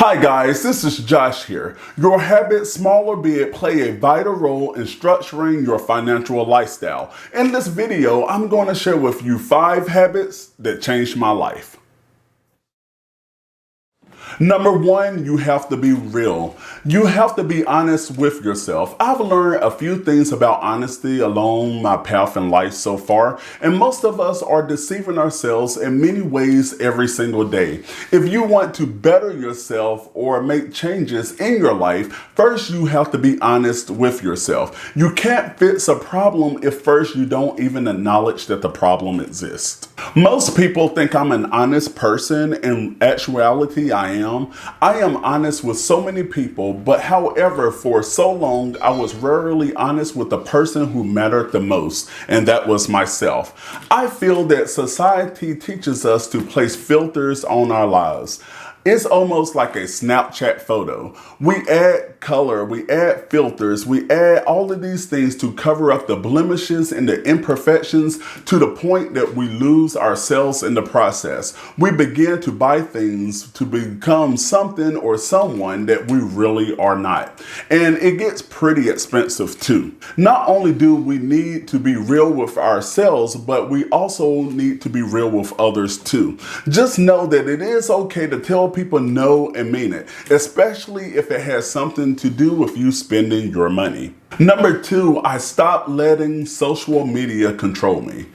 Hi guys, this is Josh here. Your habits, small or big, play a vital role in structuring your financial lifestyle. In this video, I'm going to share with you 5 habits that changed my life. Number 1, you have to be real. You have to be honest with yourself. I've learned a few things about honesty along my path in life so far, and most of us are deceiving ourselves in many ways every single day. If you want to better yourself or make changes in your life, first you have to be honest with yourself. You can't fix a problem if first you don't even acknowledge that the problem exists. Most people think I'm an honest person. In actuality, I am. I am honest with so many people, but however, for so long, I was rarely honest with the person who mattered the most, and that was myself. I feel that society teaches us to place filters on our lives. It's almost like a Snapchat photo. We add color, we add filters, we add all of these things to cover up the blemishes and the imperfections to the point that we lose ourselves in the process. We begin to buy things to become something or someone that we really are not. And it gets pretty expensive too. Not only do we need to be real with ourselves, but we also need to be real with others too. Just know that it is okay to tell people no and mean it, especially if it has something to do with you spending your money. Number 2, I stopped letting social media control me.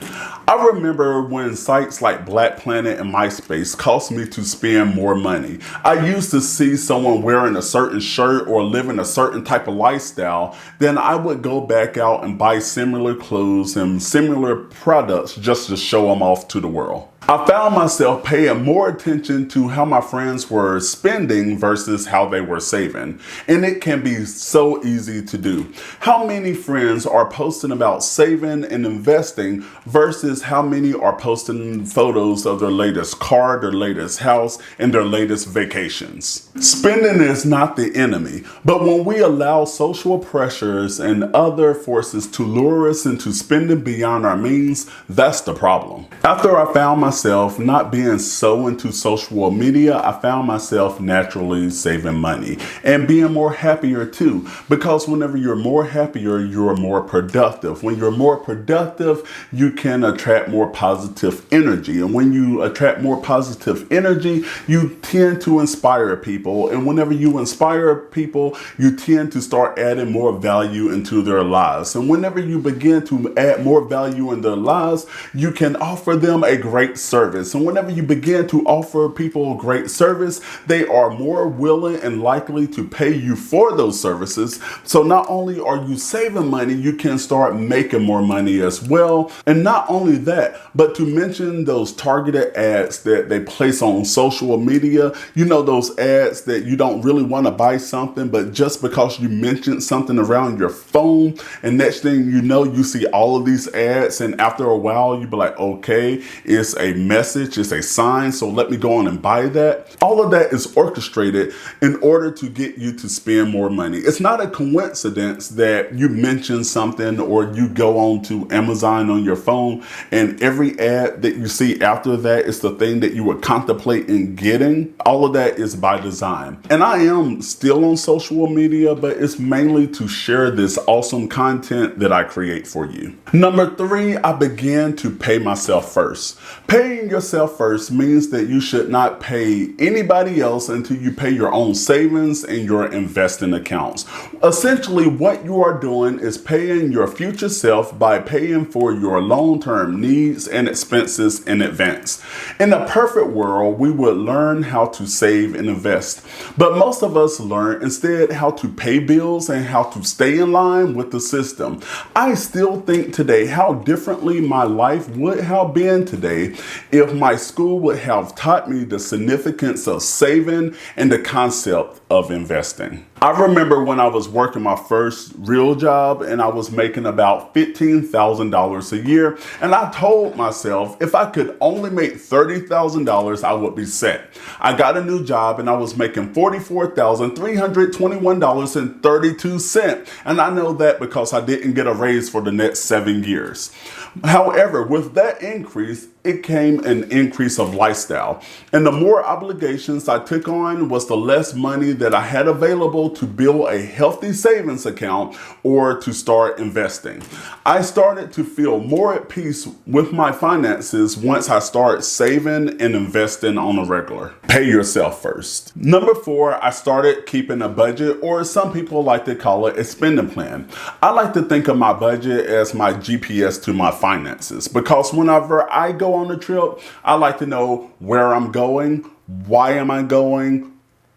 I remember when sites like Black Planet and MySpace cost me to spend more money. I used to see someone wearing a certain shirt or living a certain type of lifestyle, then I would go back out and buy similar clothes and similar products just to show them off to the world. I found myself paying more attention to how my friends were spending versus how they were saving. And it can be so easy to do. How many friends are posting about saving and investing versus how many are posting photos of their latest car, their latest house, and their latest vacations? Spending is not the enemy, but when we allow social pressures and other forces to lure us into spending beyond our means, that's the problem. After I found myself not being so into social media, I found myself naturally saving money and being more happier too, because whenever you're more happier, you're more productive. When you're more productive, you can attract more positive energy. And when you attract more positive energy, you tend to inspire people. And whenever you inspire people, you tend to start adding more value into their lives. And whenever you begin to add more value in their lives, you can offer them a great service. And whenever you begin to offer people great service, they are more willing and likely to pay you for those services. So not only are you saving money, you can start making more money as well. And not only that, but to mention those targeted ads that they place on social media, you know, those ads that you don't really want to buy something, but just because you mentioned something around your phone, and next thing you know, you see all of these ads, and after a while, you be like, okay, it's a message, it's a sign, so let me go on and buy that. All of that is orchestrated in order to get you to spend more money. It's not a coincidence that you mention something or you go on to Amazon on your phone and every ad that you see after that is the thing that you would contemplate in getting. All of that is by design. And I am still on social media, but it's mainly to share this awesome content that I create for you. Number 3, I began to pay myself first. Paying yourself first means that you should not pay anybody else until you pay your own savings and your investing accounts. Essentially, what you are doing is paying your future self by paying for your long-term needs and expenses in advance. In a perfect world, we would learn how to save and invest, but most of us learn instead how to pay bills and how to stay in line with the system. I still think today how differently my life would have been today if my school would have taught me the significance of saving and the concept of investing. I remember when I was working my first real job and I was making about $15,000 a year. And I told myself if I could only make $30,000, I would be set. I got a new job and I was making $44,321.32. And I know that because I didn't get a raise for the next 7 years. However, with that increase, it came an increase of lifestyle. And the more obligations I took on was the less money that I had available to build a healthy savings account or to start investing. I started to feel more at peace with my finances once I started saving and investing on a regular. Pay yourself first. Number 4, I started keeping a budget, or some people like to call it a spending plan. I like to think of my budget as my GPS to my finances, because whenever I go on a trip, I like to know where I'm going, why am I going,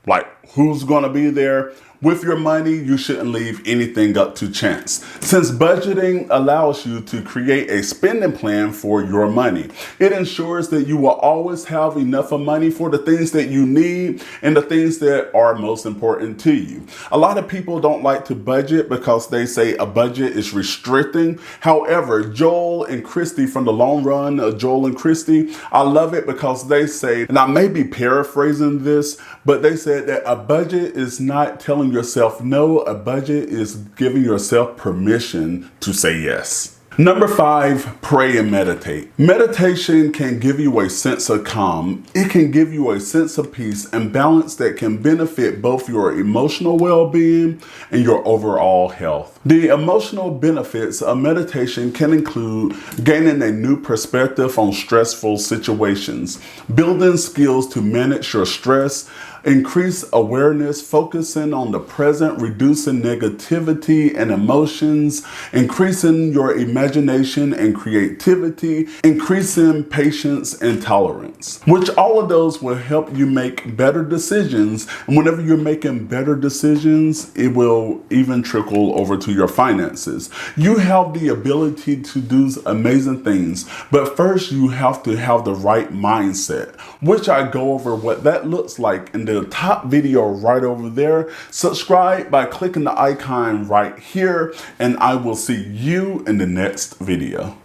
like who's going to be there. With your money, you shouldn't leave anything up to chance, since budgeting allows you to create a spending plan for your money. It ensures that you will always have enough of money for the things that you need and the things that are most important to you. A lot of people don't like to budget because they say a budget is restricting. However, Joel and Christy from the Long Run, Joel and Christy, I love it because they say, and I may be paraphrasing this, but they said that a budget is not telling yourself no, a budget is giving yourself permission to say yes. Number 5, pray and meditate. Meditation can give you a sense of calm. It can give you a sense of peace and balance that can benefit both your emotional well-being and your overall health. The emotional benefits of meditation can include gaining a new perspective on stressful situations, building skills to manage your stress, increase awareness, focusing on the present, reducing negativity and emotions, increasing your imagination and creativity, increasing patience and tolerance, which all of those will help you make better decisions. And whenever you're making better decisions, it will even trickle over to your finances. You have the ability to do amazing things, but first you have to have the right mindset, which I go over what that looks like in the top video right over there. Subscribe by clicking the icon right here, and I will see you in the next video.